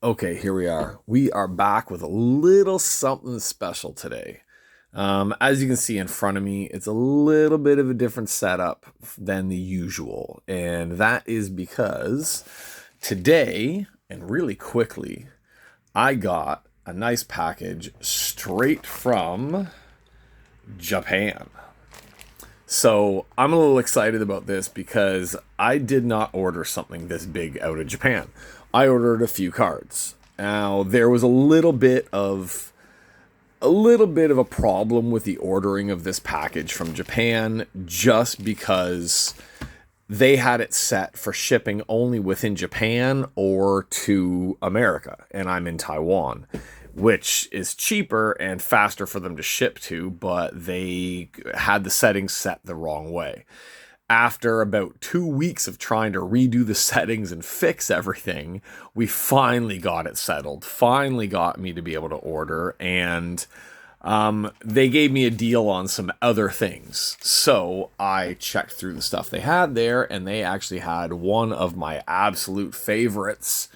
Okay, here we are. We are back with a little something special today. As you can see in front of me, it's a little bit of a different setup than the usual. And that is because today, and really quickly, I got a nice package straight from Japan. So I'm a little excited about this because I did not order something this big out of Japan. I ordered a few cards. Now there was a little bit of a problem with the ordering of this package from Japan just because they had it set for shipping only within Japan or to America, and I'm in Taiwan, which is cheaper and faster for them to ship to, but they had the settings set the wrong way. After about 2 weeks of trying to redo the settings and fix everything, we finally got it settled, finally got me to be able to order, and they gave me a deal on some other things. So I checked through the stuff they had there, and they actually had one of my absolute favorites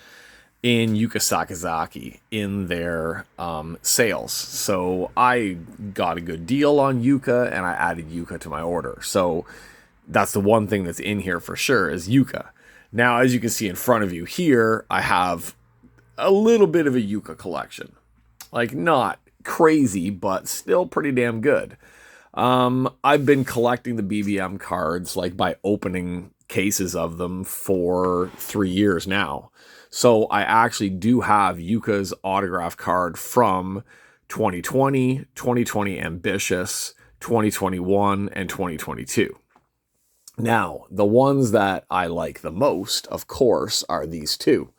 in Yuka Sakazaki in their sales. So I got a good deal on Yuka, and I added Yuka to my order. So that's the one thing that's in here for sure is Yuka. Now, as you can see in front of you here, I have a little bit of a Yuka collection. Like, not crazy, but still pretty damn good. I've been collecting the BBM cards, like by opening cases of them for 3 years now. So I actually do have Yuka's autograph card from 2020, 2020 Ambitious, 2021, and 2022. Now, the ones that I like the most, of course, are these two.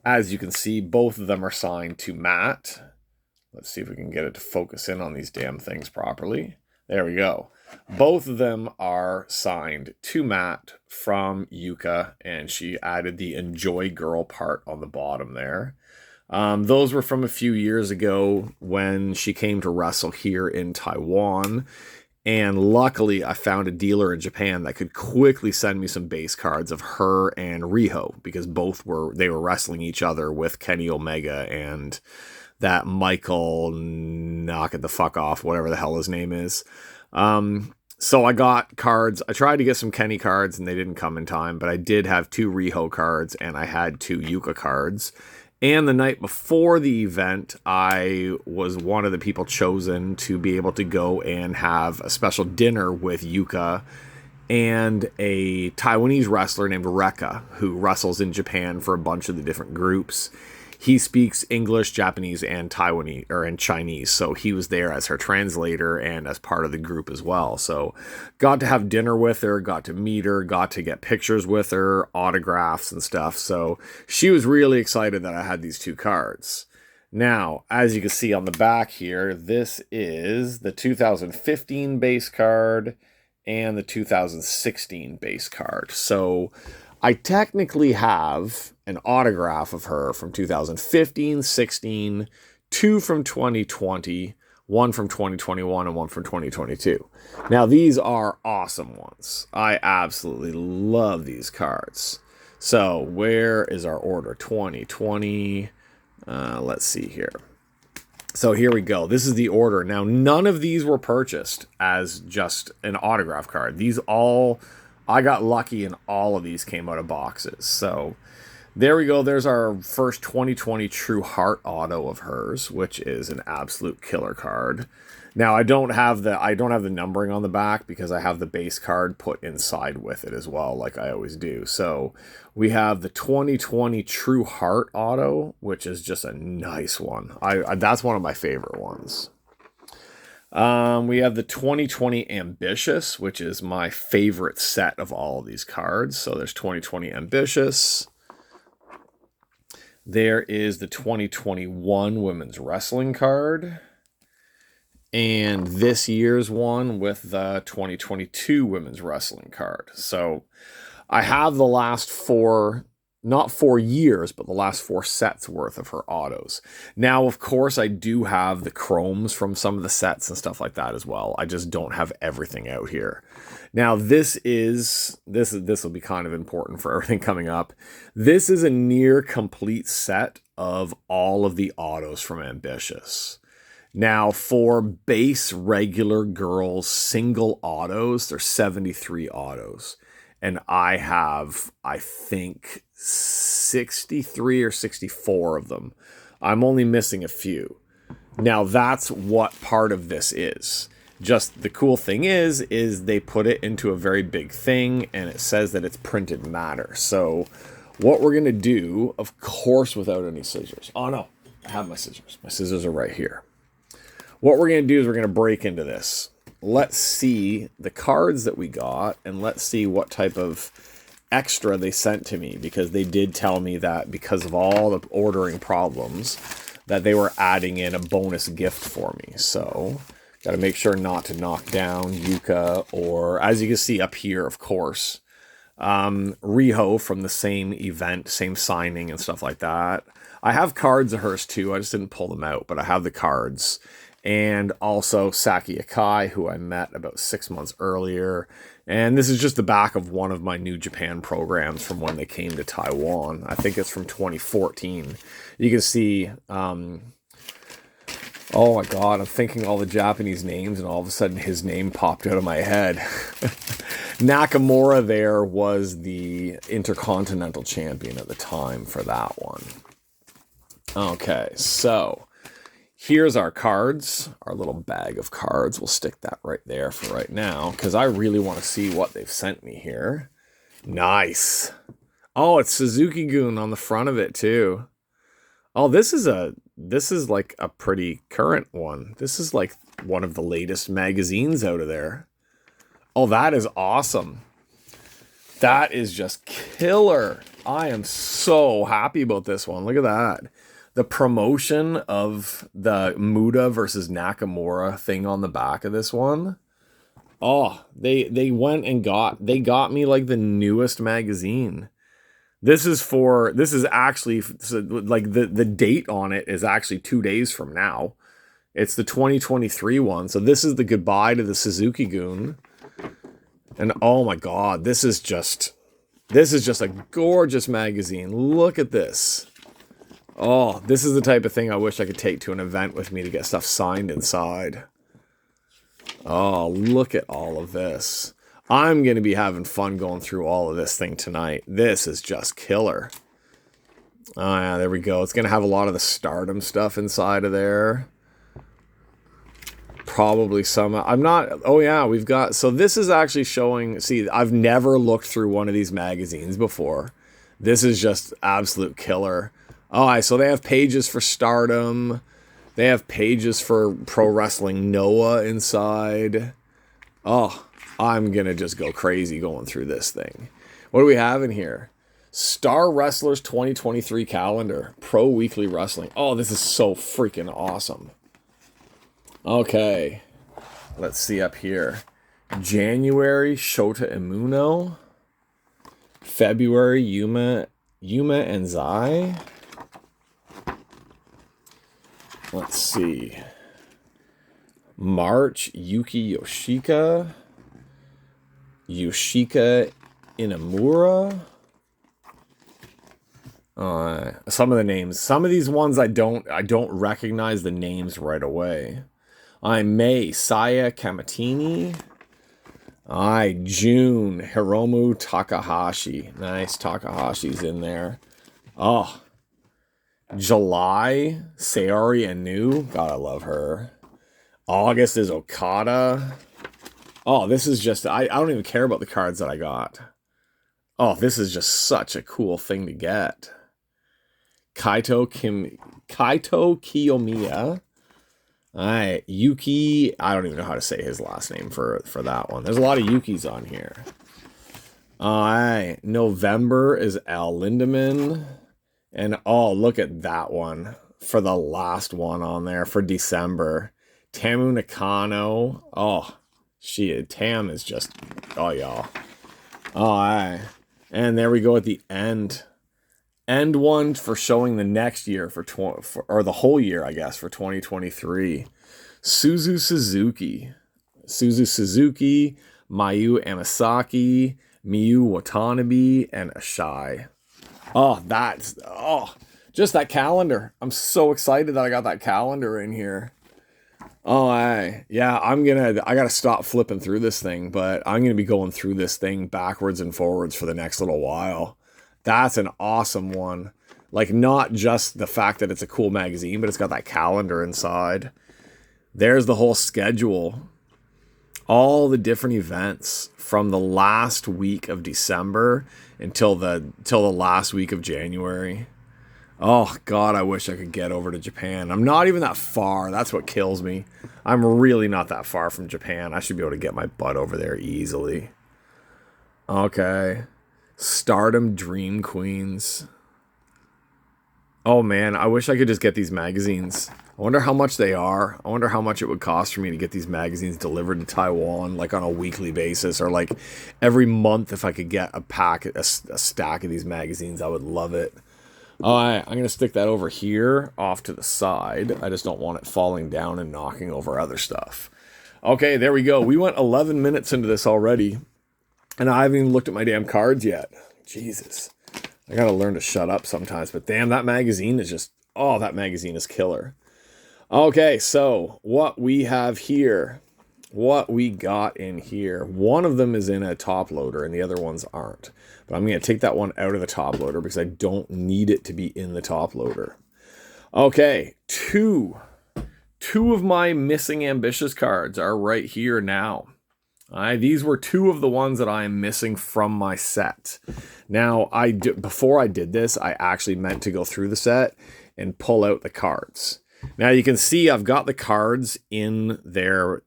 As you can see, both of them are signed to Matt. Let's see if we can get it to focus in on these damn things properly. There we go. Both of them are signed to Matt from Yuka, and she added the Enjoy Girl part on the bottom there. Those were from a few years ago when she came to wrestle here in Taiwan. And luckily, I found a dealer in Japan that could quickly send me some base cards of her and Riho, because they were wrestling each other with Kenny Omega and that Michael knock it the fuck off, whatever the hell his name is. So I got cards. I tried to get some Kenny cards and they didn't come in time, but I did have two Riho cards and I had two Yuka cards. And the night before the event, I was one of the people chosen to be able to go and have a special dinner with Yuka and a Taiwanese wrestler named Rekka, who wrestles in Japan for a bunch of the different groups. He speaks English, Japanese, and Taiwanese, or in Chinese, so he was there as her translator and as part of the group as well. So got to have dinner with her, got to meet her, got to get pictures with her, autographs and stuff. So she was really excited that I had these two cards. Now, as you can see on the back here, this is the 2015 base card and the 2016 base card. So I technically have an autograph of her from 2015, 16, two from 2020, one from 2021, and one from 2022. Now, these are awesome ones. I absolutely love these cards. So, where is our order? 2020. Let's see here. So here we go. This is the order. Now, none of these were purchased as just an autograph card. I got lucky and all of these came out of boxes. So there we go. There's our first 2020 True Heart auto of hers, which is an absolute killer card. Now I don't have the numbering on the back because I have the base card put inside with it as well, like I always do. So we have the 2020 True Heart auto, which is just a nice one. That's one of my favorite ones. We have the 2020 Ambitious, which is my favorite set of all of these cards. So there's 2020 Ambitious. There is the 2021 Women's Wrestling card. And this year's one with the 2022 Women's Wrestling card. So I have the last four not 4 years, but the last 4 sets worth of her autos. Now, of course, I do have the chromes from some of the sets and stuff like that as well. I just don't have everything out here. Now, this will be kind of important for everything coming up. This is a near complete set of all of the autos from Ambitious. Now, for base regular girls single autos, there's 73 autos. And I have, I think, 63 or 64 of them. I'm only missing a few. Now, that's what part of this is. Just the cool thing is they put it into a very big thing, and it says that it's printed matter. So what we're going to do, of course, without any scissors. Oh, no, I have my scissors. My scissors are right here. What we're going to do is we're going to break into this. Let's see the cards that we got, and let's see what type of extra they sent to me, because they did tell me that because of all the ordering problems that they were adding in a bonus gift for me. So got to make sure not to knock down Yuka, or as you can see up here, of course, Riho from the same event, same signing and stuff like that. I have cards of hers too. I just didn't pull them out, but I have the cards. And also Sakazaki, who I met about 6 months earlier. And this is just the back of one of my New Japan programs from when they came to Taiwan. I think it's from 2014. You can see, oh my God, I'm thinking all the Japanese names, and all of a sudden his name popped out of my head. Nakamura there was the Intercontinental Champion at the time for that one. Okay, so here's our cards, our little bag of cards. We'll stick that right there for right now, because I really want to see what they've sent me here. Nice. Oh, it's Suzuki-gun on the front of it too. Oh, this is like a pretty current one. This is like one of the latest magazines out of there. Oh, that is awesome. That is just killer. I am so happy about this one. Look at that. The promotion of the Muda versus Nakamura thing on the back of this one. Oh, they went and got me like the newest magazine. This is actually like the date on it is actually 2 days from now. It's the 2023 one. So this is the goodbye to the Suzuki-gun. And oh my God, this is just a gorgeous magazine. Look at this. Oh, this is the type of thing I wish I could take to an event with me to get stuff signed inside. Oh, look at all of this. I'm going to be having fun going through all of this thing tonight. This is just killer. Oh, yeah, there we go. It's going to have a lot of the Stardom stuff inside of there. Probably some... I'm not... Oh, yeah, we've got... So this is actually showing... See, I've never looked through one of these magazines before. This is just absolute killer. Oh, so they have pages for Stardom. They have pages for Pro Wrestling Noah inside. Oh, I'm going to just go crazy going through this thing. What do we have in here? Star Wrestlers 2023 calendar. Pro Weekly Wrestling. Oh, this is so freaking awesome. Okay. Let's see up here. January, Shota Immuno. February, Yuma and Zai. Let's see. March, Yuki Yoshika. Yoshika Inamura. Some of the names. Some of these ones I don't recognize the names right away. May, Saya Kamatini. June, Hiromu Takahashi. Nice, Takahashi's in there. Oh, July, Sayori Anu. God, I love her. August is Okada. Oh, this is just... I don't even care about the cards that I got. Oh, this is just such a cool thing to get. Kaito Kiyomiya. Yuki... I don't even know how to say his last name for that one. There's a lot of Yukis on here. November is Al Lindemann. And oh, look at that one for the last one on there for December. Tamu Nakano. Oh, Tam is just, oh, y'all. Oh, and there we go at the end. And one for showing the next year or the whole year, I guess, for 2023. Suzuki, Mayu Amasaki, Miyu Watanabe, and Ashai. Just that calendar. I'm so excited that I got that calendar in here. I gotta stop flipping through this thing, but I'm gonna be going through this thing backwards and forwards for the next little while. That's an awesome one. Like, not just the fact that it's a cool magazine, but it's got that calendar inside. There's the whole schedule. All the different events from the last week of December until the last week of January. Oh, God, I wish I could get over to Japan. I'm not even that far. That's what kills me. I'm really not that far from Japan. I should be able to get my butt over there easily. Okay. Stardom Dream Queens. Oh, man, I wish I could just get these magazines. I wonder how much they are. I wonder how much it would cost for me to get these magazines delivered to Taiwan, like on a weekly basis, or like every month. If I could get a stack of these magazines, I would love it. All right, I'm going to stick that over here off to the side. I just don't want it falling down and knocking over other stuff. Okay, there we go. We went 11 minutes into this already, and I haven't even looked at my damn cards yet. Jesus. I got to learn to shut up sometimes, but damn, that magazine is just, that magazine is killer. Okay, so what we have here, what we got in here, one of them is in a top loader and the other ones aren't. But I'm going to take that one out of the top loader because I don't need it to be in the top loader. Okay, two of my missing ambitious cards are right here now. These were two of the ones that I am missing from my set. Now, before I did this, I actually meant to go through the set and pull out the cards. Now you can see I've got the cards in their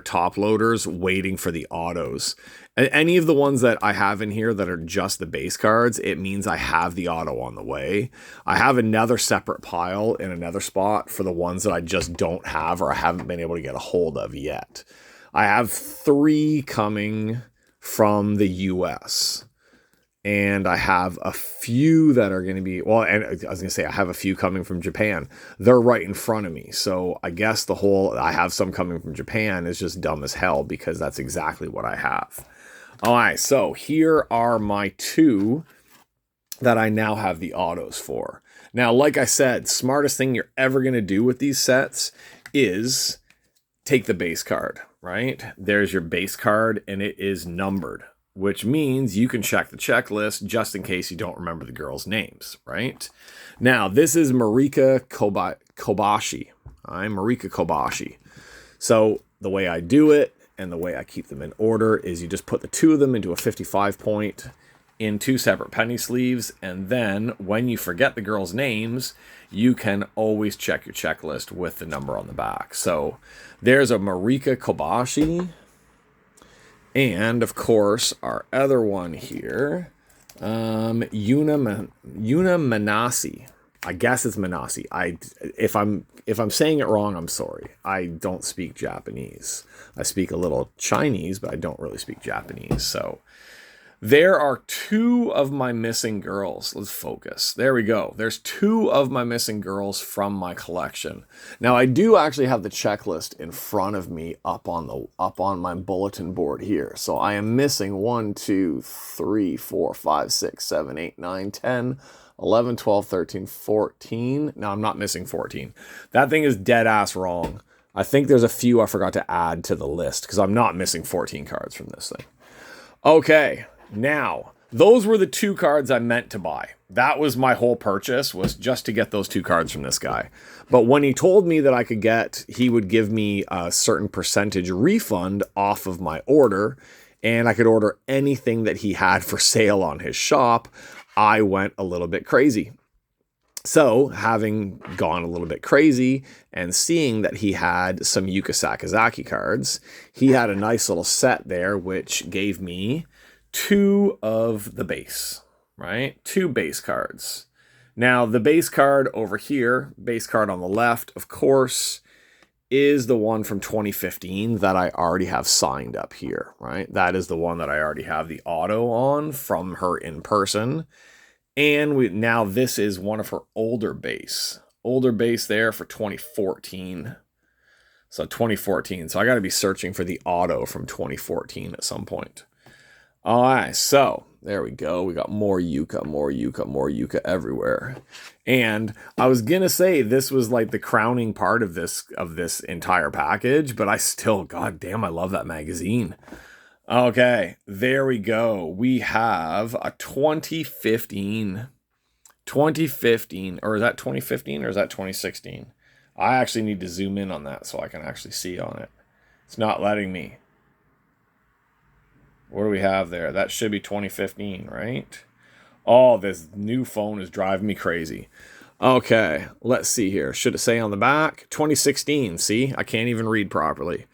top loaders waiting for the autos. And any of the ones that I have in here that are just the base cards, it means I have the auto on the way. I have another separate pile in another spot for the ones that I just don't have or I haven't been able to get a hold of yet. I have 3 coming from the US. And I have a few that are going to be, and I was going to say I have a few coming from Japan. They're right in front of me. So I guess I have some coming from Japan is just dumb as hell because that's exactly what I have. All right, so here are my 2 that I now have the autos for. Now, like I said, smartest thing you're ever going to do with these sets is take the base card, right? There's your base card and it is numbered, which means you can check the checklist just in case you don't remember the girls' names, right? Now, this is Marika Kobashi. I'm Marika Kobashi. So the way I do it and the way I keep them in order is you just put the 2 of them into a 55 point in 2 separate penny sleeves. And then when you forget the girls' names, you can always check your checklist with the number on the back. So there's a Marika Kobashi. And, of course, our other one here, Yuna Manasi. I guess it's Manasi. If I'm saying it wrong, I'm sorry. I don't speak Japanese. I speak a little Chinese, but I don't really speak Japanese. So there are 2 of my missing girls. Let's focus. There we go. There's 2 of my missing girls from my collection. Now, I do actually have the checklist in front of me up on my bulletin board here. So I am missing 1, 2, 3, 4, 5, 6, 7, 8, 9, 10, 11, 12, 13, 14. No, I'm not missing 14. That thing is dead ass wrong. I think there's a few I forgot to add to the list because I'm not missing 14 cards from this thing. Okay. Now, those were the 2 cards I meant to buy. That was my whole purchase, was just to get those 2 cards from this guy. But when he told me that he would give me a certain percentage refund off of my order, and I could order anything that he had for sale on his shop, I went a little bit crazy. So, having gone a little bit crazy and seeing that he had some Yuka Sakazaki cards, he had a nice little set there, which gave me 2 of the base, right? 2 base cards. Now, the base card over here, base card on the left, of course, is the one from 2015 that I already have signed up here, right? That is the one that I already have the auto on from her in person. And now this is one of her older base. Older base there for 2014. So 2014. So I got to be searching for the auto from 2014 at some point. All right, so there we go. We got more Yuka, more Yuka, more Yuka everywhere. And I was gonna say this was like the crowning part of this entire package, but I still, god damn, I love that magazine. Okay, there we go. We have a 2015, or is that 2015 or is that 2016? I actually need to zoom in on that so I can actually see on it. It's not letting me. What do we have there? That should be 2015, right? Oh, this new phone is driving me crazy. Okay, let's see here. Should it say on the back? 2016. See, I can't even read properly.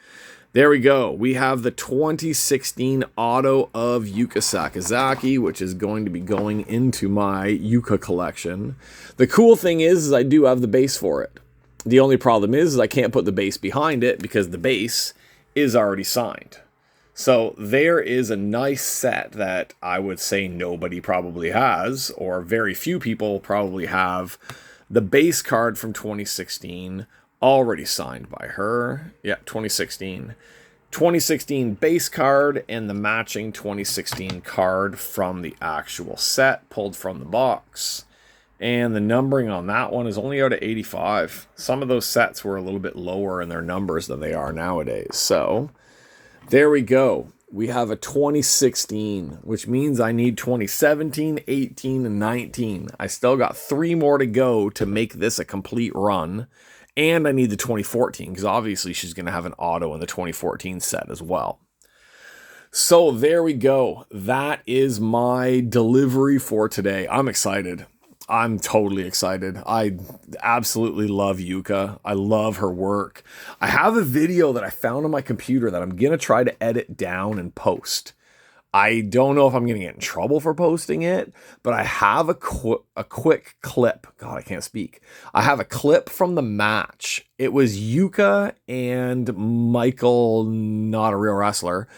There we go. We have the 2016 auto of Yuka Sakazaki, which is going to be going into my Yuka collection. The cool thing is I do have the base for it. The only problem is I can't put the base behind it because the base is already signed. So there is a nice set that I would say nobody probably has, or very few people probably have, the base card from 2016 already signed by her. Yeah, 2016. 2016 base card and the matching 2016 card from the actual set pulled from the box. And the numbering on that one is only out of 85. Some of those sets were a little bit lower in their numbers than they are nowadays. So there we go. We have a 2016, which means I need 2017, 18, and 19. I still got 3 more to go to make this a complete run. And I need the 2014, because obviously she's going to have an auto in the 2014 set as well. So there we go. That is my delivery for today. I'm excited. I'm totally excited. I absolutely love Yuka. I love her work. I have a video that I found on my computer that I'm going to try to edit down and post. I don't know if I'm going to get in trouble for posting it, but I have a quick clip. God, I can't speak. I have a clip from the match. It was Yuka and Michael, not a real wrestler,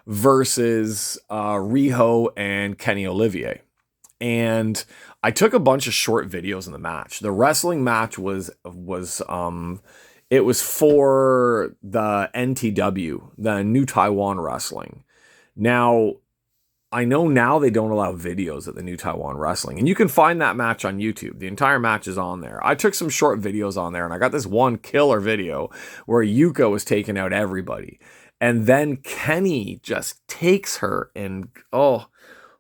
versus Riho and Kenny Olivier. And I took a bunch of short videos in the match. The wrestling match was it was for the NTW, the New Taiwan Wrestling. Now, I know now they don't allow videos at the New Taiwan Wrestling, and you can find that match on YouTube. The entire match is on there. I took some short videos on there, and I got this one killer video where Yuka was taking out everybody. And then Kenny just takes her and,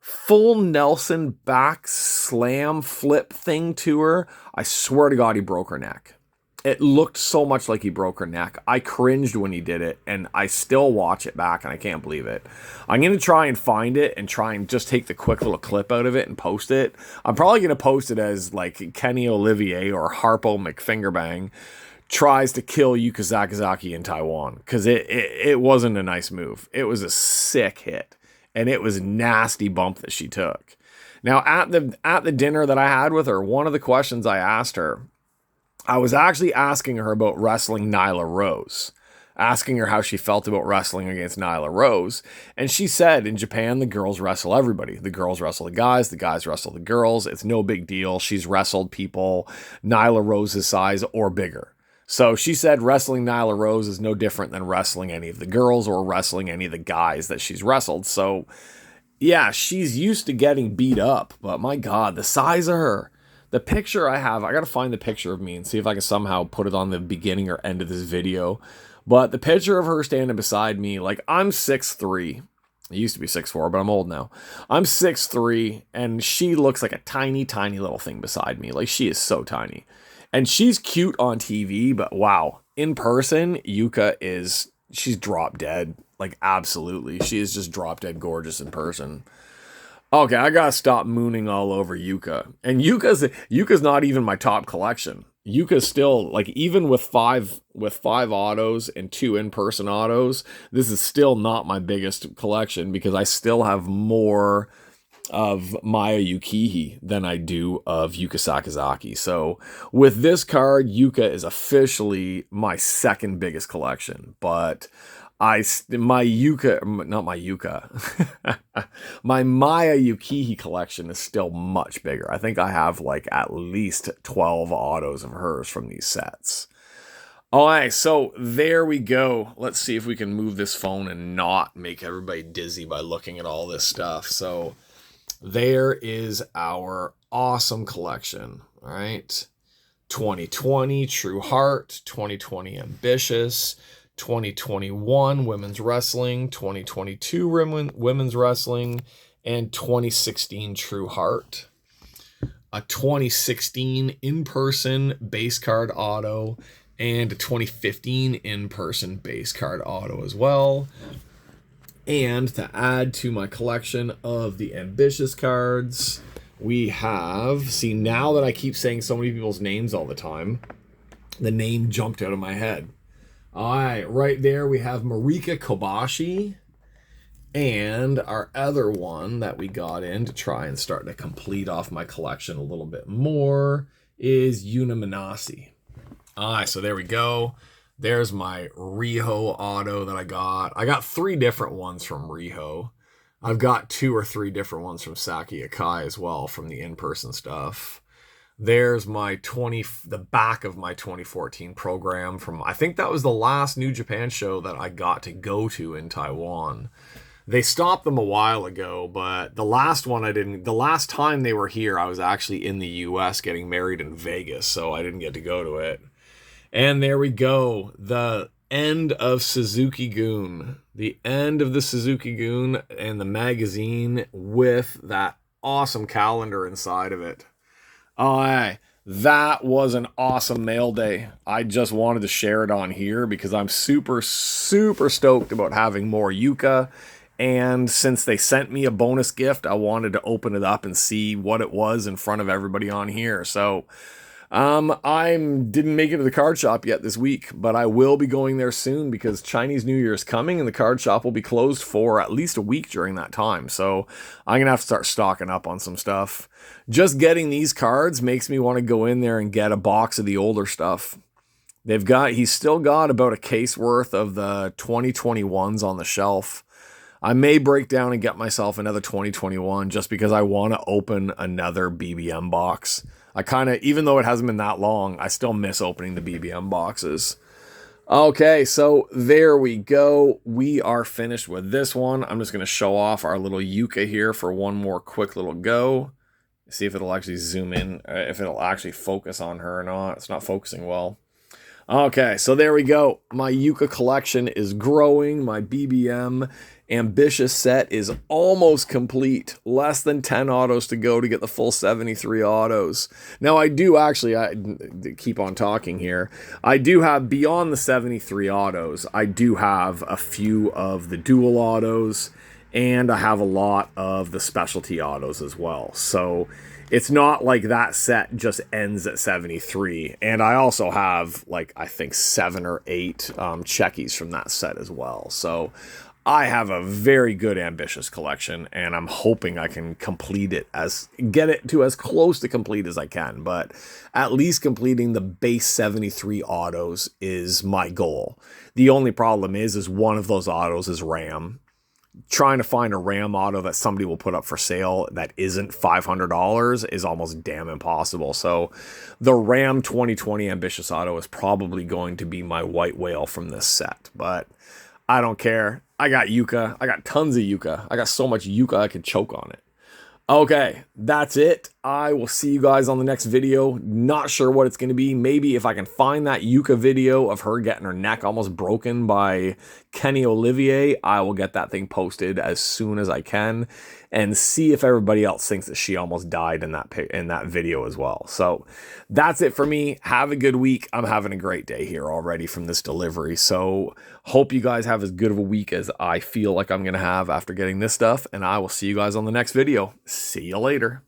full Nelson back slam flip thing to her. I swear to God, he broke her neck. It looked so much like he broke her neck. I cringed when he did it, and I still watch it back, and I can't believe it. I'm going to try and find it and try and just take the quick little clip out of it and post it. I'm probably going to post it as like Kenny Olivier or Harpo McFingerbang tries to kill Yuka Sakazaki in Taiwan, because it wasn't a nice move. It was a sick hit. And it was a nasty bump that she took. Now, at the dinner that I had with her, one of the questions I asked her, I was actually asking her about wrestling Nyla Rose, asking her how she felt about wrestling against Nyla Rose. And she said, in Japan, the girls wrestle everybody. The girls wrestle the guys wrestle the girls. It's no big deal. She's wrestled people Nyla Rose's size or bigger. So she said wrestling Nyla Rose is no different than wrestling any of the girls or wrestling any of the guys that she's wrestled. So, yeah, she's used to getting beat up. But my God, the size of her. The picture I have, I got to find the picture of me and see if I can somehow put it on the beginning or end of this video. But the picture of her standing beside me, like, I'm 6'3". I used to be 6'4", but I'm old now. I'm 6'3", and she looks like a tiny, tiny little thing beside me. Like, she is so tiny. And she's cute on TV, but wow, in person, Yuka she's drop dead. Like, absolutely. She is just drop dead gorgeous in person. Okay, I gotta stop mooning all over Yuka. And Yuka's not even my top collection. Yuka's still, like, even with five autos and 2 in-person autos, this is still not my biggest collection because I still have more of Maya Yukihi than I do of Yuka Sakazaki. So with this card, Yuka is officially my second biggest collection, but My Yuka, not my Yuka, my Maya Yukihi collection is still much bigger. I think I have like at least 12 autos of hers from these sets. All right, so there we go. Let's see if we can move this phone and not make everybody dizzy by looking at all this stuff. So there is our awesome collection, all right? 2020 True Heart, 2020 Ambitious, 2021 Women's Wrestling, 2022 Women's Wrestling, and 2016 True Heart. A 2016 in-person base card auto, and a 2015 in-person base card auto as well. And to add to my collection of the Ambitious cards, we have, see, now that I keep saying so many people's names all the time, the name jumped out of my head. All right, right there we have Marika Kobashi, and our other one that we got in to try and start to complete off my collection a little bit more is Yuna Manasi. All right, so there we go. There's my Riho auto that I got. I got 3 different ones from Riho. I've got 2 or 3 different ones from Saki Akai as well from the in-person stuff. There's my the back of my 2014 program from, I think that was the last New Japan show that I got to go to in Taiwan. They stopped them a while ago, but the last one the last time they were here, I was actually in the US getting married in Vegas, so I didn't get to go to it. And there we go. The end of Suzuki-gun. The end of the Suzuki-gun and the magazine with that awesome calendar inside of it. All right. That was an awesome mail day. I just wanted to share it on here because I'm super, super stoked about having more Yuka. And since they sent me a bonus gift, I wanted to open it up and see what it was in front of everybody on here. So I didn't make it to the card shop yet this week, but I will be going there soon because Chinese New Year is coming and the card shop will be closed for at least a week during that time. So I'm going to have to start stocking up on some stuff. Just getting these cards makes me want to go in there and get a box of the older stuff. He's still got about a case worth of the 2021s on the shelf. I may break down and get myself another 2021 just because I want to open another BBM box. I kind of, even though it hasn't been that long, I still miss opening the BBM boxes. Okay, so there we go. We are finished with this one. I'm just going to show off our little Yuka here for one more quick little go. See if it'll actually zoom in, if it'll actually focus on her or not. It's not focusing well. Okay, so there we go. My Yuka collection is growing. My BBM Ambitious set is almost complete. Less than 10 autos to go to get the full 73 autos. Now I do actually, I keep on talking here. I do have, beyond the 73 autos, I do have a few of the dual autos, and I have a lot of the specialty autos as well. So it's not like that set just ends at 73. And I also have, like, I think 7 or 8 checkies from that set as well. So I have a very good Ambitious collection, and I'm hoping I can complete it, get it to as close to complete as I can. But at least completing the base 73 autos is my goal. The only problem is one of those autos is RAM. Trying to find a RAM auto that somebody will put up for sale that isn't $500 is almost damn impossible. So the RAM 2020 Ambitious auto is probably going to be my white whale from this set, but I don't care. I got Yuka. I got tons of Yuka. I got so much Yuka I could choke on it. Okay, that's it. I will see you guys on the next video. Not sure what it's going to be. Maybe if I can find that Yuka video of her getting her neck almost broken by Kenny Olivier, I will get that thing posted as soon as I can and see if everybody else thinks that she almost died in that video as well. So that's it for me. Have a good week. I'm having a great day here already from this delivery. So hope you guys have as good of a week as I feel like I'm going to have after getting this stuff. And I will see you guys on the next video. See you later.